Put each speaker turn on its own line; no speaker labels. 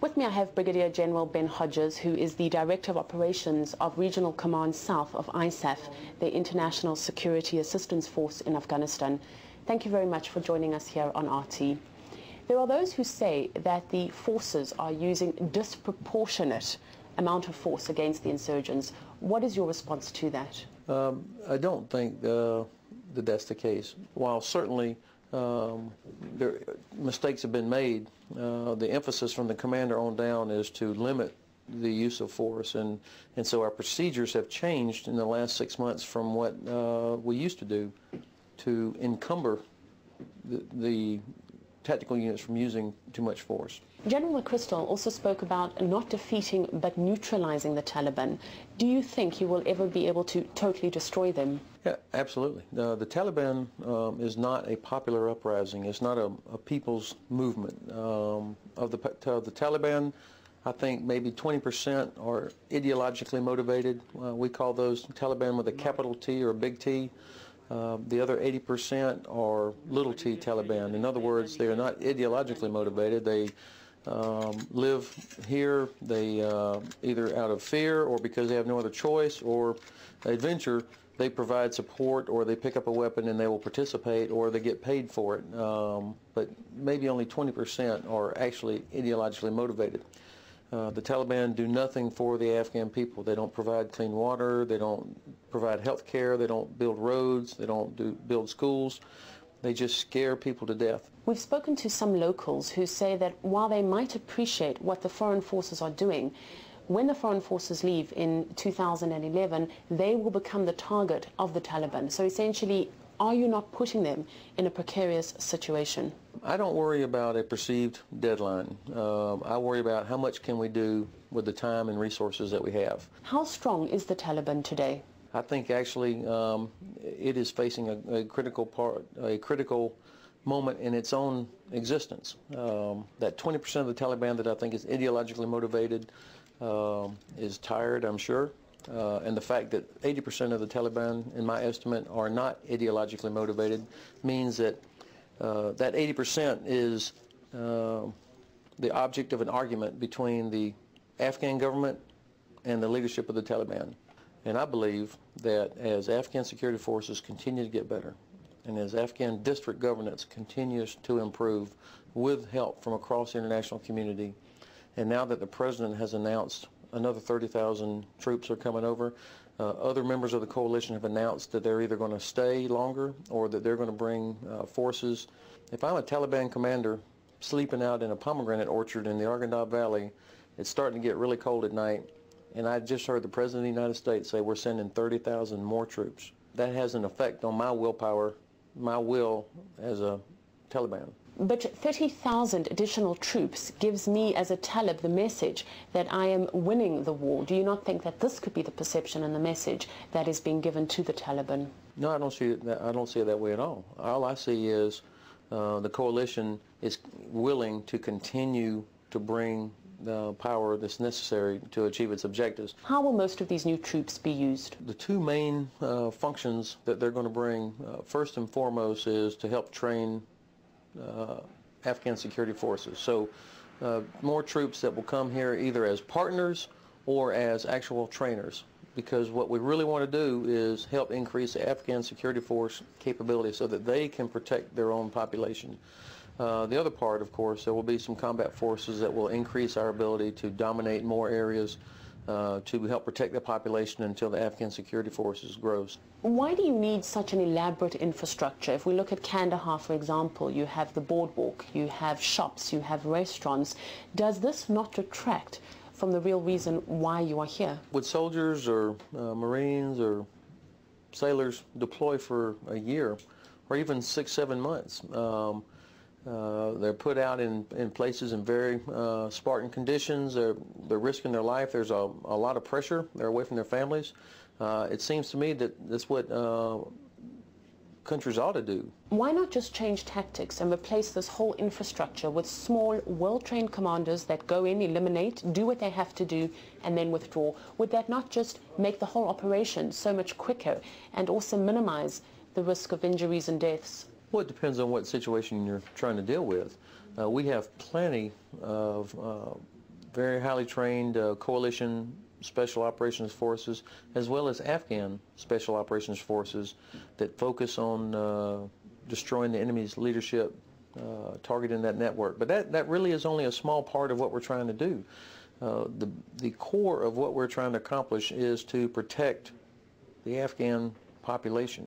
With me I have Brigadier General Ben Hodges, who is the Director of Operations of Regional Command South of ISAF, the International Security Assistance Force in Afghanistan. Thank you very much for joining us here on RT. There are those who say that the forces are using disproportionate amount of force against the insurgents. What is your response to that?
I don't think that that's the case. While certainly mistakes have been made, the emphasis from the commander on down is to limit the use of force, and so our procedures have changed in the last 6 months from what we used to do to encumber the tactical units from using too much force.
General McChrystal also spoke about not defeating but neutralizing the Taliban. Do you think he will ever be able to totally destroy them?
Yeah, absolutely. The Taliban is not a popular uprising. It's not a people's movement. Of the Taliban, I think maybe 20% are ideologically motivated. We call those Taliban with a capital T or a big T. The other 80% are little t Taliban. In other words, they are not ideologically motivated. They live here, they either out of fear or because they have no other choice or adventure, they provide support, or they pick up a weapon and they will participate, or they get paid for it. But maybe only 20% are actually ideologically motivated. The Taliban do nothing for the Afghan people. They don't provide clean water, they don't provide health care, they don't build roads, they don't build schools. They just scare people to death.
We've spoken to some locals who say that while they might appreciate what the foreign forces are doing, when the foreign forces leave in 2011, they will become the target of the Taliban. So essentially, are you not putting them in a precarious situation?
I don't worry about a perceived deadline. I worry about how much can we do with the time and resources that we have. How
strong is the Taliban today?
I think actually it is facing a critical moment in its own existence. That 20% of the Taliban that I think is ideologically motivated is tired, I'm sure. And the fact that 80% of the Taliban, in my estimate, are not ideologically motivated means that that 80% is the object of an argument between the Afghan government and the leadership of the Taliban. And I believe that as Afghan security forces continue to get better, and as Afghan district governance continues to improve with help from across the international community, and now that the President has announced another 30,000 troops are coming over, other members of the coalition have announced that they're either going to stay longer or that they're going to bring forces. If I'm a Taliban commander sleeping out in a pomegranate orchard in the Arghandab Valley, it's starting to get really cold at night, and I just heard the President of the United States say we're sending 30,000 more troops. That has an effect on my willpower, my will as a Taliban.
But 30,000 additional troops gives me as a Talib the message that I am winning the war. Do you not think that this could be the perception and the message that is being given to the Taliban?
No, I don't see it that way at all. All I see is the coalition is willing to continue to bring the power that's necessary to achieve its objectives.
How will most of these new troops be used?
The two main functions that they're going to bring, first and foremost, is to help train Afghan security forces. So more troops that will come here either as partners or as actual trainers, because what we really want to do is help increase the Afghan security force capability so that they can protect their own population. The other part, of course, there will be some combat forces that will increase our ability to dominate more areas to help protect the population until the Afghan security forces grows.
Why do you need such an elaborate infrastructure? If we look at Kandahar, for example, you have the boardwalk, you have shops, you have restaurants. Does this not detract from the real reason why you are here?
Would soldiers or Marines or sailors deploy for a year or even 6-7 months? They're put out in places in very Spartan conditions. They're risking their life. There's a lot of pressure. They're away from their families. It seems to me that that's what countries ought to do.
Why not just change tactics and replace this whole infrastructure with small, well-trained commanders that go in, eliminate, do what they have to do, and then withdraw? Would that not just make the whole operation so much quicker and also minimize the risk of injuries and deaths?
Well, it depends on what situation you're trying to deal with. We have plenty of very highly trained coalition special operations forces, as well as Afghan special operations forces that focus on destroying the enemy's leadership, targeting that network. But that really is only a small part of what we're trying to do. The core of what we're trying to accomplish is to protect the Afghan population.